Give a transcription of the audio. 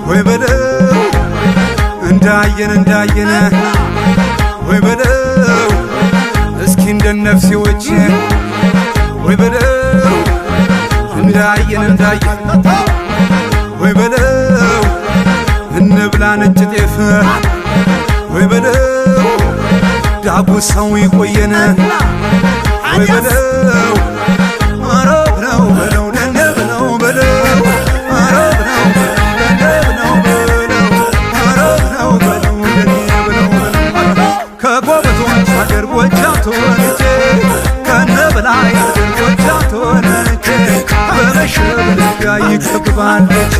ወይ በለው እንዳየነ ወይ በለው እስኪ እንደነፍሴዎች ወይ በለው እንዳየን ወይ በለው እንብላ ነጭ ጤፍ ወይ በለው ዳጉሳው ይቆየን ወይ በለው አረብ ነው በለው ደነብ ነው በለው አረብ ነው ደነብ ነው በለው አረብ ነው በለው ደነብ ነው ከጎበቶች አገር ጎጃም ተወልጄ ከነበላይ አገር ጎጃም ተወልጄ በመሸብ ድንጋይ ይከብባለች